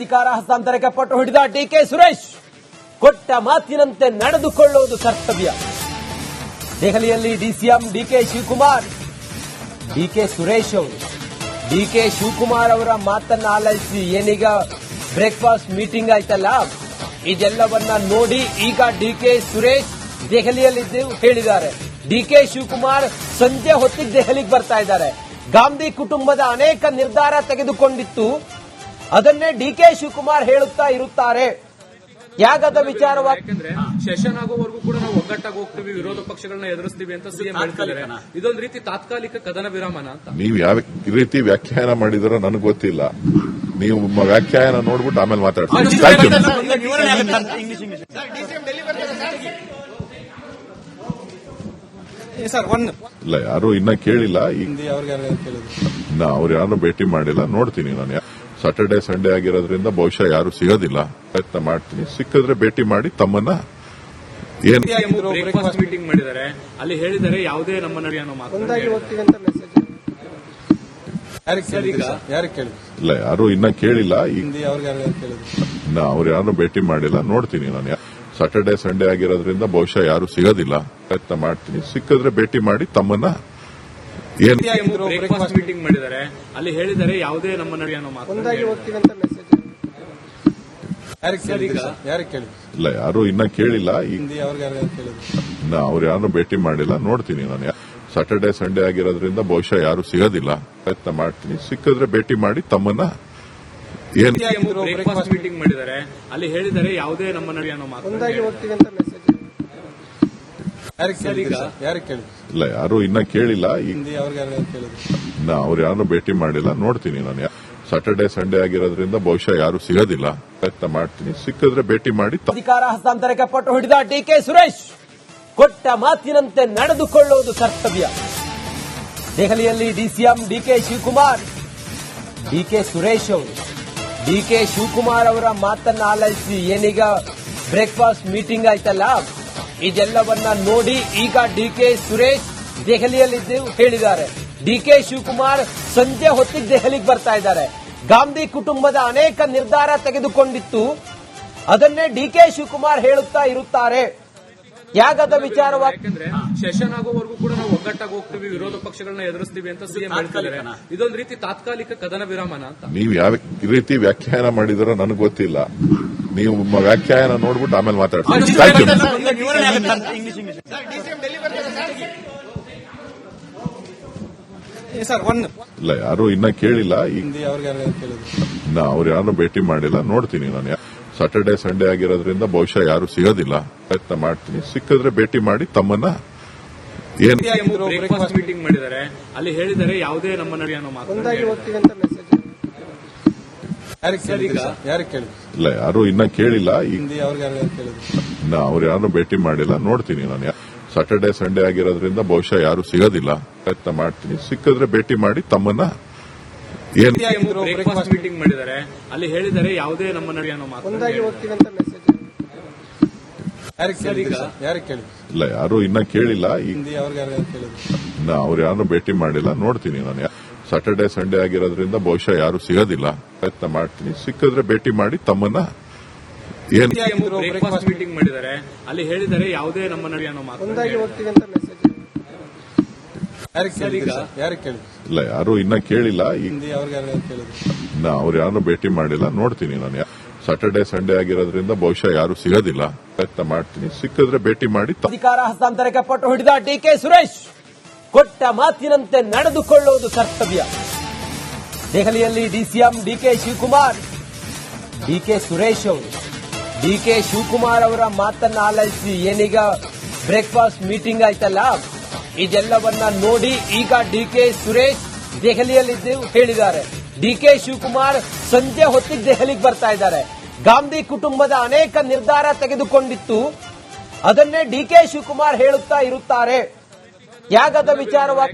ಅಧಿಕಾರ ಹಸ್ತಾಂತರಕ್ಕೆ ಪಟ್ಟು ಹಿಡಿದ ಡಿಕೆ ಸುರೇಶ್ ಕೊಟ್ಟ ಮಾತಿನಂತೆ ನಡೆದುಕೊಳ್ಳುವುದು ಕರ್ತವ್ಯ. ದೆಹಲಿಯಲ್ಲಿ ಡಿಸಿಎಂ ಡಿಕೆ ಶಿವಕುಮಾರ್, ಡಿಕೆ ಸುರೇಶ್ ಅವರು ಡಿಕೆ ಶಿವಕುಮಾರ್ ಅವರ ಮಾತನ್ನ ಆಲೈಸಿ ಏನೀಗ ಬ್ರೇಕ್ಫಾಸ್ಟ್ ಮೀಟಿಂಗ್ ಆಯ್ತಲ್ಲ, ಇದೆಲ್ಲವನ್ನ ನೋಡಿ ಈಗ ಡಿಕೆ ಸುರೇಶ್ ದೆಹಲಿಯಲ್ಲಿದ್ದು ಹೇಳಿದ್ದಾರೆ. ಡಿಕೆ ಶಿವಕುಮಾರ್ ಸಂಜೆ ಹೊತ್ತಿಗೆ ದೆಹಲಿಗೆ ಬರ್ತಾ ಇದ್ದಾರೆ. ಗಾಂಧಿ ಕುಟುಂಬದ ಅನೇಕ ನಿರ್ಧಾರ ತೆಗೆದುಕೊಂಡಿತ್ತು, ಅದನ್ನೇ ಡಿಕೆ ಶಿವಕುಮಾರ್ ಹೇಳುತ್ತಾ ಇರುತ್ತಾರೆ. ಯಾಗದ ವಿಚಾರವಾಗಿ ಸೆಷನ್ ಆಗೋವರೆಗೂ ಕೂಡ ನಾವು ಒಗ್ಗಟ್ಟಾಗಿ ಹೋಗ್ತೀವಿ, ವಿರೋಧ ಪಕ್ಷಗಳನ್ನ ಎದುರಿಸ್ತೀವಿ ಅಂತ ಸಿಎಂ ಹೇಳ್ತಿದ್ದಾರೆ. ಇದೊಂದು ರೀತಿ ತಾತ್ಕಾಲಿಕ ಕದನ ವಿರಾಮನ ಅಂತ ನೀವು ಯಾವ ರೀತಿ ವ್ಯಾಖ್ಯಾನ ಮಾಡಿದಾರೋ ನನಗೆ ಗೊತ್ತಿಲ್ಲ. ನೀವು ವ್ಯಾಖ್ಯಾನ ನೋಡ್ಬಿಟ್ಟು ಆಮೇಲೆ ಮಾತಾಡ್ತೀವಿ. ಇಲ್ಲ, ಯಾರು ಇನ್ನ ಕೇಳಿಲ್ಲ. ಅವ್ರು ಯಾರು ಭೇಟಿ ಮಾಡಿಲ್ಲ. ನೋಡ್ತೀನಿ ನಾನು. ಸಾಟರ್ಡೆ ಸಂಡೇ ಆಗಿರೋದ್ರಿಂದ ಬಹುಶಃ ಯಾರು ಸಿಗೋದಿಲ್ಲ. ಪ್ರಯತ್ನ ಮಾಡ್ತೀನಿ, ಸಿಕ್ಕಿದ್ರೆ ಭೇಟಿ ಮಾಡಿ ತಮ್ಮನ್ನ ಏನು ಬ್ರೇಕ್ಫಾಸ್ಟ್ ಮೀಟಿಂಗ್ ಮಾಡಿದ್ದಾರೆ. ಅಲ್ಲಿ ಹೇಳಿದರೆ ಯಾವುದೇ ನಮ್ಮ ನಡುವೆ ಅನ್ನೋ ಮಾತು ಇಲ್ಲ, ಯಾರು ಇನ್ನ ಕೇಳಿಲ್ಲ. ಅವ್ರು ಯಾರು ಭೇಟಿ ಮಾಡಿಲ್ಲ. ನೋಡ್ತೀನಿ ನಾನು. ಸಾಟರ್ಡೆ ಸಂಡೇ ಆಗಿರೋದ್ರಿಂದ ಬಹುಶಃ ಯಾರು ಸಿಗೋದಿಲ್ಲ. ಪ್ರಯತ್ನ ಮಾಡ್ತೀನಿ, ಸಿಕ್ಕಿದ್ರೆ ಭೇಟಿ ಮಾಡಿ ತಮ್ಮನ್ನ ಏನು ಬ್ರೇಕ್ಫಾಸ್ಟ್ ಮೀಟಿಂಗ್ ಮಾಡಿದ್ದಾರೆ. ಅಲ್ಲಿ ಹೇಳಿದರೆ ಯಾವುದೇ ನಮ್ಮ ನಡುವೆ ಅನ್ನೋ ಮಾತು ಇಲ್ಲ, ಯಾರು ಇನ್ನ ಕೇಳಿಲ್ಲ. ಅವ್ರು ಯಾರು ಭೇಟಿ ಮಾಡಿಲ್ಲ. ನೋಡ್ತೀನಿ ನಾನು. ಸಾಟರ್ಡೆ ಸಂಡೇ ಆಗಿರೋದ್ರಿಂದ ಬಹುಶಃ ಯಾರು ಸಿಗೋದಿಲ್ಲ. ಪ್ರಯತ್ನ ಮಾಡ್ತೀನಿ, ಸಿಕ್ಕಿದ್ರೆ ಭೇಟಿ ಮಾಡಿ ತಮ್ಮನ್ನ ಏನು ಬ್ರೇಕ್ಫಾಸ್ಟ್ ಮೀಟಿಂಗ್ ಮಾಡಿದ್ದಾರೆ. ಅಲ್ಲಿ ಹೇಳಿದರೆ ಯಾವುದೇ ನಮ್ಮ ನಡುವೆ ಅನ್ನೋ ಮಾತು ಇಲ್ಲ, ಯಾರು ಇನ್ನ ಕೇಳಿಲ್ಲ. ಅವ್ರು ಯಾರು ಭೇಟಿ ಮಾಡಿಲ್ಲ. ನೋಡ್ತೀನಿ ನಾನು. ಸಾಟರ್ಡೆ ಸಂಡೇ ಆಗಿರೋದ್ರಿಂದ ಬಹುಶಃ ಯಾರು ಸಿಗೋದಿಲ್ಲ. ಪ್ರಯತ್ನ ಮಾಡ್ತೀನಿ, ಸಿಕ್ಕಿದ್ರೆ ಭೇಟಿ ಮಾಡಿ ಅಧಿಕಾರ ಹಸ್ತಾಂತರಕ್ಕೆ ಪಟ್ಟು ಹಿಡಿದ ಡಿಕೆ ಸುರೇಶ್ ಕೊಟ್ಟ ಮಾತಿನಂತೆ ನಡೆದುಕೊಳ್ಳುವುದು ಕರ್ತವ್ಯ. ದೆಹಲಿಯಲ್ಲಿ ಡಿಸಿಎಂ ಡಿಕೆ ಶಿವಕುಮಾರ್, ಡಿಕೆ ಸುರೇಶ್ ಅವರು ಡಿಕೆ ಶಿವಕುಮಾರ್ ಅವರ ಮಾತನ್ನ ಆಲೈಸಿ ಏನೀಗ ಬ್ರೇಕ್ಫಾಸ್ಟ್ ಮೀಟಿಂಗ್ ಆಯ್ತಲ್ಲ, ಇದೆಲ್ಲವನ್ನ ನೋಡಿ ಈಗ ಡಿಕೆ ಸುರೇಶ್ ದೆಹಲಿಯಲ್ಲಿದ್ದು ಹೇಳಿದ್ದಾರೆ. ಡಿಕೆ ಶಿವಕುಮಾರ್ ಸಂಜೆ ಹೊತ್ತಿಗೆ ದೆಹಲಿಗೆ ಬರ್ತಾ ಇದ್ದಾರೆ. ಗಾಂಧಿ ಕುಟುಂಬದ ಅನೇಕ ನಿರ್ಧಾರ ತೆಗೆದುಕೊಂಡಿತ್ತು, ಅದನ್ನೇ ಡಿಕೆ ಶಿವಕುಮಾರ್ ಹೇಳುತ್ತಾ ಇರುತ್ತಾರೆ. ಯಾಗದ ವಿಚಾರವಾಗಿ ಸೆಷನ್ ಆಗೋವರೆಗೂ ಕೂಡ ನಾವು ಒಗ್ಗಟ್ಟಾಗಿ ಹೋಗ್ತೀವಿ, ವಿರೋಧ ಪಕ್ಷಗಳನ್ನ ಎದುರಿಸ್ತೀವಿ ಅಂತ ಸಿಎಂ ಹೇಳ್ತಿದ್ದಾರೆ. ಇದೊಂದು ರೀತಿ ತಾತ್ಕಾಲಿಕ ಕದನ ವಿರಾಮನ ಅಂತ ನೀವು ಯಾವ ರೀತಿ ವ್ಯಾಖ್ಯಾನ ಮಾಡಿದಾರೋ ನನಗೆ ಗೊತ್ತಿಲ್ಲ. ನೀವು ವ್ಯಾಖ್ಯಾನ ನೋಡ್ಬಿಟ್ಟು ಆಮೇಲೆ ಮಾತಾಡ್ತೀವಿ. ಇಲ್ಲ, ಯಾರು ಇನ್ನ ಕೇಳಿಲ್ಲ. ಅವ್ರು ಯಾರು ಭೇಟಿ ಮಾಡಿಲ್ಲ. ನೋಡ್ತೀನಿ ನಾನು. ಸಾಟರ್ಡೆ ಸಂಡೇ ಆಗಿರೋದ್ರಿಂದ ಬಹುಶಃ ಯಾರು ಸಿಗೋದಿಲ್ಲ. ಪ್ರಯತ್ನ ಮಾಡ್ತೀನಿ, ಸಿಕ್ಕಿದ್ರೆ ಭೇಟಿ ಮಾಡಿ ತಮ್ಮನ್ನ ಏನು ಬ್ರೇಕ್ಫಾಸ್ಟ್ ಮೀಟಿಂಗ್ ಮಾಡಿದ್ದಾರೆ. ಅಲ್ಲಿ ಹೇಳಿದರೆ ಯಾವುದೇ ನಮ್ಮ ನಡುವೆ ಅನ್ನೋ ಮಾತು ಇಲ್ಲ, ಯಾರು ಇನ್ನ ಕೇಳಿಲ್ಲ. ಅವ್ರು ಯಾರು ಭೇಟಿ ಮಾಡಿಲ್ಲ. ನೋಡ್ತೀನಿ ನಾನು. ಸಾಟರ್ಡೆ ಸಂಡೇ ಆಗಿರೋದ್ರಿಂದ ಬಹುಶಃ ಯಾರು ಸಿಗೋದಿಲ್ಲ. ಪ್ರಯತ್ನ ಮಾಡ್ತೀನಿ, ಸಿಕ್ಕಿದ್ರೆ ಭೇಟಿ ಮಾಡಿ ತಮ್ಮನ್ನ ಏನು ಬ್ರೇಕ್ಫಾಸ್ಟ್ ಮೀಟಿಂಗ್ ಮಾಡಿದ್ದಾರೆ. ಅಲ್ಲಿ ಹೇಳಿದರೆ ಯಾವುದೇ ನಮ್ಮ ನಡುವೆ ಅನ್ನೋ ಮಾತು ಇಲ್ಲ, ಯಾರು ಇನ್ನ ಕೇಳಿಲ್ಲ. ಅವ್ರು ಯಾರು ಭೇಟಿ ಮಾಡಿಲ್ಲ. ನೋಡ್ತೀನಿ ನಾನು. ಸಾಟರ್ಡೆ ಸಂಡೇ ಆಗಿರೋದ್ರಿಂದ ಬಹುಶಃ ಯಾರು ಸಿಗೋದಿಲ್ಲ. ಪ್ರಯತ್ನ ಮಾಡ್ತೀನಿ, ಸಿಕ್ಕಿದ್ರೆ ಭೇಟಿ ಮಾಡಿ ತಮ್ಮನ್ನ ಏನು ಬ್ರೇಕ್ಫಾಸ್ಟ್ ಮೀಟಿಂಗ್ ಮಾಡಿದ್ದಾರೆ. ಅಲ್ಲಿ ಹೇಳಿದರೆ ಯಾವುದೇ ನಮ್ಮ ನಡುವೆ ಅನ್ನೋ ಮಾತು ಇಲ್ಲ, ಯಾರು ಇನ್ನ ಕೇಳಿಲ್ಲ. ಅವ್ರು ಯಾರು ಭೇಟಿ ಮಾಡಿಲ್ಲ. ನೋಡ್ತೀನಿ ನಾನು. ಸಾಟರ್ಡೆ ಸಂಡೇ ಆಗಿರೋದ್ರಿಂದ ಬಹುಶಃ ಯಾರು ಸಿಗೋದಿಲ್ಲ. ಪ್ರಯತ್ನ ಮಾಡ್ತೀನಿ, ಸಿಕ್ಕಿದ್ರೆ ಭೇಟಿ ಮಾಡಿ ಅಧಿಕಾರ ಹಸ್ತಾಂತರಕ್ಕೆ ಪಟ್ಟು ಹಿಡಿದ ಡಿಕೆ ಸುರೇಶ್ ಕೊಟ್ಟ ಮಾತಿನಂತೆ ನಡೆದುಕೊಳ್ಳುವುದು ಕರ್ತವ್ಯ. ದೆಹಲಿಯಲ್ಲಿ ಡಿಸಿಎಂ ಡಿಕೆ ಶಿವಕುಮಾರ್, ಡಿಕೆ ಸುರೇಶ್ ಅವರು ಡಿಕೆ ಶಿವಕುಮಾರ್ ಅವರ ಮಾತನ್ನ ಆಲೈಸಿ ಏನೀಗ ಬ್ರೇಕ್ಫಾಸ್ಟ್ ಮೀಟಿಂಗ್ ಆಯ್ತಲ್ಲ, ಇದೆಲ್ಲವನ್ನ ನೋಡಿ ಈಗ ಡಿಕೆ ಸುರೇಶ್ ದೆಹಲಿಯಲ್ಲಿದ್ದು ಹೇಳಿದ್ದಾರೆ. ಡಿಕೆ ಶಿವಕುಮಾರ್ ಸಂಜೆ ಹೊತ್ತಿಗೆ ದೆಹಲಿಗೆ ಬರ್ತಾ ಇದ್ದಾರೆ. ಗಾಂಧಿ ಕುಟುಂಬದ ಅನೇಕ ನಿರ್ಧಾರ ತೆಗೆದುಕೊಂಡಿತ್ತು, ಅದನ್ನೇ ಡಿಕೆ ಶಿವಕುಮಾರ್ ಹೇಳುತ್ತಾ ಇರುತ್ತಾರೆ. ಯಾಗದ ವಿಚಾರವಾಗಿ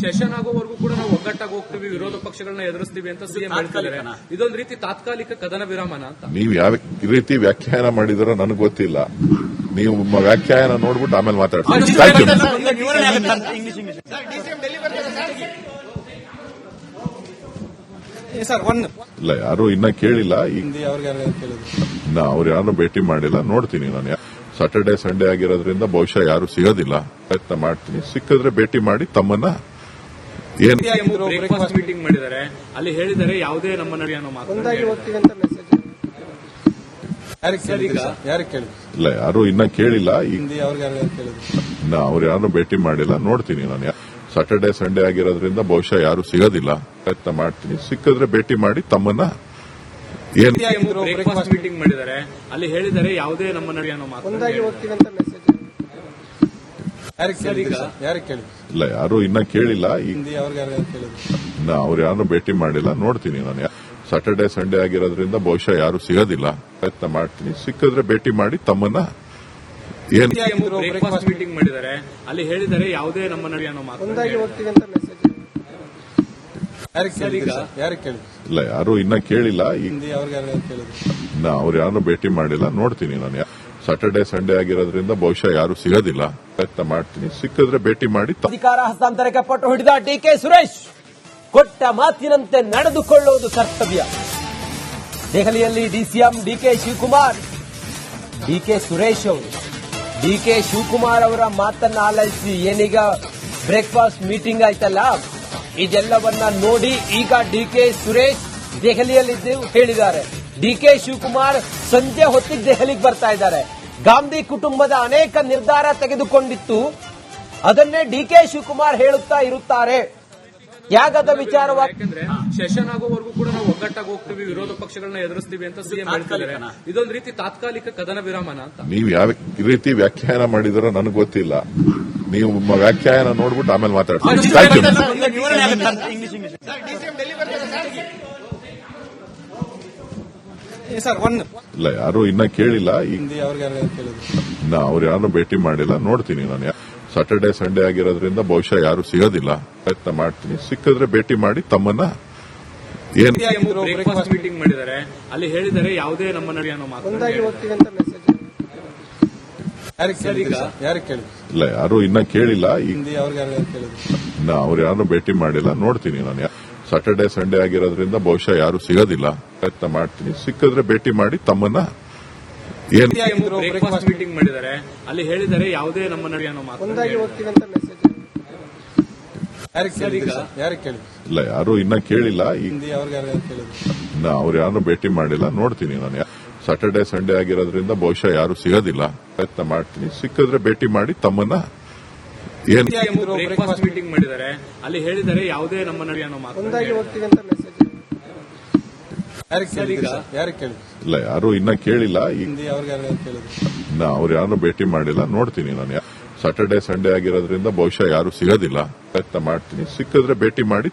ಸೆಷನ್ ಆಗೋವರೆಗೂ ಕೂಡ ನಾವು ಒಗ್ಗಟ್ಟಾಗಿ ಹೋಗ್ತೀವಿ, ವಿರೋಧ ಪಕ್ಷಗಳನ್ನ ಎದುರಿಸ್ತೀವಿ ಅಂತ ಸಿಎಂ ಹೇಳ್ತಿದ್ದಾರೆ. ಇದೊಂದು ರೀತಿ ತಾತ್ಕಾಲಿಕ ಕದನ ವಿರಾಮನ ಅಂತ ನೀವು ಯಾವ ರೀತಿ ವ್ಯಾಖ್ಯಾನ ಮಾಡಿದಾರೋ ನನಗೆ ಗೊತ್ತಿಲ್ಲ. ನೀವು ವ್ಯಾಖ್ಯಾನ ನೋಡ್ಬಿಟ್ಟು ಆಮೇಲೆ ಮಾತಾಡ್ತೀವಿ. ಸರ್ ಒನ್ ಇಲ್ಲ ಯಾರು ಇನ್ನ ಕೇಳಿಲ್ಲ. ಹಿಂದಿ ಅವ್ರಿಗೆ ಕೇಳಿದ್ರು. ಅವ್ರು ಯಾರು ಭೇಟಿ ಮಾಡಿಲ್ಲ, ನೋಡ್ತೀನಿ ನಾನು. ಸಾಟರ್ಡೆ ಸಂಡೇ ಆಗಿರೋದ್ರಿಂದ ಬಹುಶಃ ಯಾರು ಸಿಗೋದಿಲ್ಲ. ಪ್ರಯತ್ನ ಮಾಡ್ತೀನಿ, ಸಿಕ್ಕಿದ್ರೆ ಭೇಟಿ ಮಾಡಿ ತಮ್ಮನ್ನ ಏನ್ ಬ್ರೇಕ್ಫಾಸ್ಟ್ ಮೀಟಿಂಗ್ ಮಾಡಿದ್ದಾರೆ, ಅಲ್ಲಿ ಹೇಳಿದರೆ ಯಾವುದೇ ನಮ್ಮ ನಡುವೆ ಅನ್ನೋ ಮಾತು. ಒಂದಾಗಿ ಹೋಗ್ತೀವಿ ಅಂತ ಮೆಸೇಜ್ ಯಾರಿಗೆ ಕೇಳಿದ್ರು? ಇಲ್ಲ ಯಾರು ಇನ್ನ ಕೇಳಿಲ್ಲ. ಹಿಂದಿ ಅವ್ರಿಗೆ ಕೇಳಿದ್ರು. ಅವ್ರು ಯಾರು ಭೇಟಿ ಮಾಡಿಲ್ಲ, ನೋಡ್ತೀನಿ ನಾನು. ಸಾಟರ್ಡೆ ಸಂಡೇ ಆಗಿರೋದ್ರಿಂದ ಬಹುಶಃ ಯಾರು ಸಿಗೋದಿಲ್ಲ. ಪ್ರಯತ್ನ ಮಾಡ್ತೀನಿ, ಸಿಕ್ಕಿದ್ರೆ ಭೇಟಿ ಮಾಡಿ ತಮ್ಮನ್ನ ಏನ್ ಬ್ರೇಕ್ಫಾಸ್ಟ್ ಮೀಟಿಂಗ್ ಮಾಡಿದ್ದಾರೆ, ಅಲ್ಲಿ ಹೇಳಿದರೆ ಯಾವುದೇ ನಮ್ಮ ನಡುವೆ ಅನ್ನೋ ಮಾತು. ಒಂದಾಗಿ ಹೋಗ್ತೀವಿ ಅಂತ ಮೆಸೇಜ್ ಯಾರಿಗೆ ಕೇಳಿದ್ರು? ಇಲ್ಲ ಯಾರು ಇನ್ನ ಕೇಳಿಲ್ಲ. ಹಿಂದಿ ಅವ್ರಿಗೆ ಕೇಳಿದ್ರು. ಅವ್ರು ಯಾರು ಭೇಟಿ ಮಾಡಿಲ್ಲ, ನೋಡ್ತೀನಿ ನಾನು. ಸಾಟರ್ಡೆ ಸಂಡೇ ಆಗಿರೋದ್ರಿಂದ ಬಹುಶಃ ಯಾರು ಸಿಗೋದಿಲ್ಲ. ಪ್ರಯತ್ನ ಮಾಡ್ತೀನಿ, ಸಿಕ್ಕಿದ್ರೆ ಭೇಟಿ ಮಾಡಿ ತಮ್ಮನ್ನ ಏನ್ ಬ್ರೇಕ್ಫಾಸ್ಟ್ ಮೀಟಿಂಗ್ ಮಾಡಿದ್ದಾರೆ, ಅಲ್ಲಿ ಹೇಳಿದರೆ ಯಾವುದೇ ನಮ್ಮ ನಡುವೆ ಅನ್ನೋ ಮಾತು. ಒಂದಾಗಿ ಹೋಗ್ತೀವಿ ಅಂತ ಮೆಸೇಜ್ ಯಾರಿಗೆ ಕೇಳಿದ್ರು? ಇಲ್ಲ ಯಾರು ಇನ್ನ ಕೇಳಿಲ್ಲ. ಹಿಂದಿ ಅವ್ರಿಗೆ ಕೇಳಿದ್ರು. ಅವ್ರು ಯಾರು ಭೇಟಿ ಮಾಡಿಲ್ಲ, ನೋಡ್ತೀನಿ ನಾನು. ಸಾಟರ್ಡೆ ಸಂಡೇ ಆಗಿರೋದ್ರಿಂದ ಬಹುಶಃ ಯಾರು ಸಿಗೋದಿಲ್ಲ. ಪ್ರಯತ್ನ ಮಾಡ್ತೀನಿ, ಸಿಕ್ಕಿದ್ರೆ ಭೇಟಿ ಮಾಡಿ ಅಧಿಕಾರ ಹಸ್ತಾಂತರಕ್ಕೆ ಪಟ್ಟು ಹಿಡಿದ ಡಿಕೆ ಸುರೇಶ್ ಕೊಟ್ಟ ಮಾತಿನಂತೆ ನಡೆದುಕೊಳ್ಳುವುದು ಕರ್ತವ್ಯ. ದೆಹಲಿಯಲ್ಲಿ ಡಿಸಿಎಂ ಡಿಕೆ ಶಿವಕುಮಾರ್, ಡಿಕೆ ಸುರೇಶ್ ಅವರು ಡಿಕೆ ಶಿವಕುಮಾರ್ ಅವರ ಮಾತನ್ನ ಆಲೈಸಿ ಏನೀಗ ಬ್ರೇಕ್ಫಾಸ್ಟ್ ಮೀಟಿಂಗ್ ಆಯ್ತಲ್ಲ, ಇದೆಲ್ಲವನ್ನ ನೋಡಿ ಈಗ ಡಿಕೆ ಸುರೇಶ್ ದೆಹಲಿಯಲ್ಲಿದ್ದು ಹೇಳಿದ್ದಾರೆ. ಡಿಕೆ ಶಿವಕುಮಾರ್ ಸಂಜೆ ಹೊತ್ತಿಗೆ ದೆಹಲಿಗೆ ಬರ್ತಾ ಇದ್ದಾರೆ. ಗಾಂಧಿ ಕುಟುಂಬದ ಅನೇಕ ನಿರ್ಧಾರ ತೆಗೆದುಕೊಂಡಿತ್ತು, ಅದನ್ನೇ ಡಿಕೆ ಶಿವಕುಮಾರ್ ಹೇಳುತ್ತಾ ಇರುತ್ತಾರೆ. ತ್ಯಾಗದ ವಿಚಾರವಾಗಿ ಯಾಕಂದ್ರೆ ಸೆಷನ್ ಆಗೋವರೆಗೂ ಕೂಡ ನಾವು ಒಗ್ಗಟ್ಟಾಗಿ ಹೋಗ್ತೀವಿ, ವಿರೋಧ ಪಕ್ಷಗಳನ್ನ ಎದುರಿಸ್ತೀವಿ ಅಂತ ಸಿಎಂ ಹೇಳ್ತಿದ್ದಾರೆ. ಇದೊಂದು ರೀತಿ ತಾತ್ಕಾಲಿಕ ಕದನ ವಿರಾಮನ ಅಂತ. ನೀವು ಯಾವ ರೀತಿ ವ್ಯಾಖ್ಯಾನ ಮಾಡಿದಾರೋ ನನಗೆ ಗೊತ್ತಿಲ್ಲ. ನೀವು ವ್ಯಾಖ್ಯಾನ ನೋಡ್ಬಿಟ್ಟು ಆಮೇಲೆ ಮಾತಾಡ್ತೀನಿ. Thank you. ಸರ್ ಒನ್ ಇಲ್ಲ ಯಾರು ಇನ್ನ ಕೇಳಿಲ್ಲ. ಹಿಂದಿ ಅವ್ರಿಗೆ ಕೇಳಿದ್ರು. ಅವ್ರು ಯಾರು ಭೇಟಿ ಮಾಡಿಲ್ಲ, ನೋಡ್ತೀನಿ ನಾನು. ಸಾಟರ್ಡೆ ಸಂಡೇ ಆಗಿರೋದ್ರಿಂದ ಬಹುಶಃ ಯಾರು ಸಿಗೋದಿಲ್ಲ. ಪ್ರಯತ್ನ ಮಾಡ್ತೀನಿ, ಸಿಕ್ಕಿದ್ರೆ ಭೇಟಿ ಮಾಡಿ ತಮ್ಮನ್ನ ಏನ್ ಬ್ರೇಕ್ಫಾಸ್ಟ್ ಮೀಟಿಂಗ್ ಮಾಡಿದ್ದಾರೆ, ಅಲ್ಲಿ ಹೇಳಿದರೆ ಯಾವುದೇ ನಮ್ಮ ನಡುವೆ ಅನ್ನೋ ಮಾತು. ಒಂದಾಗಿ ಹೋಗ್ತೀವಿ ಅಂತ ಮೆಸೇಜ್ ಯಾರಿಗೆ ಕೇಳಿದ್ರು? ಇಲ್ಲ ಯಾರು ಇನ್ನ ಕೇಳಿಲ್ಲ. ಹಿಂದಿ ಅವ್ರಿಗೆ ಕೇಳಿದ್ರು. ಅವ್ರು ಯಾರು ಭೇಟಿ ಮಾಡಿಲ್ಲ, ನೋಡ್ತೀನಿ ನಾನು. ಸಾಟರ್ಡೆ ಸಂಡೇ ಆಗಿರೋದ್ರಿಂದ ಬಹುಶಃ ಯಾರು ಸಿಗೋದಿಲ್ಲ. ಪ್ರಯತ್ನ ಮಾಡ್ತೀನಿ, ಸಿಕ್ಕಿದ್ರೆ ಭೇಟಿ ಮಾಡಿ ತಮ್ಮನ್ನ ಏನ್ ಬ್ರೇಕ್ಫಾಸ್ಟ್ ಮೀಟಿಂಗ್ ಮಾಡಿದ್ದಾರೆ, ಅಲ್ಲಿ ಹೇಳಿದರೆ ಯಾವುದೇ ನಮ್ಮ ನಡುವೆ ಅನ್ನೋ ಮಾತು. ಒಂದಾಗಿ ಹೋಗ್ತೀವಿ ಅಂತ ಮೆಸೇಜ್ ಯಾರಿಗೆ ಕೇಳಿದ್ರು? ಇಲ್ಲ ಯಾರು ಇನ್ನ ಕೇಳಿಲ್ಲ. ಹಿಂದಿ ಅವ್ರಿಗೆ ಕೇಳಿದ್ರು. ಅವ್ರು ಯಾರು ಭೇಟಿ ಮಾಡಿಲ್ಲ, ನೋಡ್ತೀನಿ ನಾನು. ಸಾಟರ್ಡೆ ಸಂಡೇ ಆಗಿರೋದ್ರಿಂದ ಬಹುಶಃ ಯಾರು ಸಿಗೋದಿಲ್ಲ. ಪ್ರಯತ್ನ ಮಾಡ್ತೀನಿ, ಸಿಕ್ಕಿದ್ರೆ ಭೇಟಿ ಮಾಡಿ ತಮ್ಮನ್ನ ಏನ್ ಬ್ರೇಕ್ಫಾಸ್ಟ್ ಮೀಟಿಂಗ್ ಮಾಡಿದ್ದಾರೆ, ಅಲ್ಲಿ ಹೇಳಿದರೆ ಯಾವುದೇ ನಮ್ಮ ನಡುವೆ ಅನ್ನೋ ಮಾತು. ಒಂದಾಗಿ ಹೋಗ್ತೀವಿ ಅಂತ ಮೆಸೇಜ್ ಯಾರಿಗೆ ಕೇಳಿದ್ರು? ಇಲ್ಲ ಯಾರು ಇನ್ನ ಕೇಳಿಲ್ಲ. ಹಿಂದಿ ಅವ್ರಿಗೆ ಕೇಳಿದ್ರು. ಅವ್ರು ಯಾರು ಭೇಟಿ ಮಾಡಿಲ್ಲ, ನೋಡ್ತೀನಿ ನಾನು. ಸಾಟರ್ಡೆ ಸಂಡೇ ಆಗಿರೋದ್ರಿಂದ ಬಹುಶಃ ಯಾರು ಸಿಗೋದಿಲ್ಲ. ಪ್ರಯತ್ನ ಮಾಡ್ತೀನಿ, ಸಿಕ್ಕಿದ್ರೆ ಭೇಟಿ ಮಾಡಿ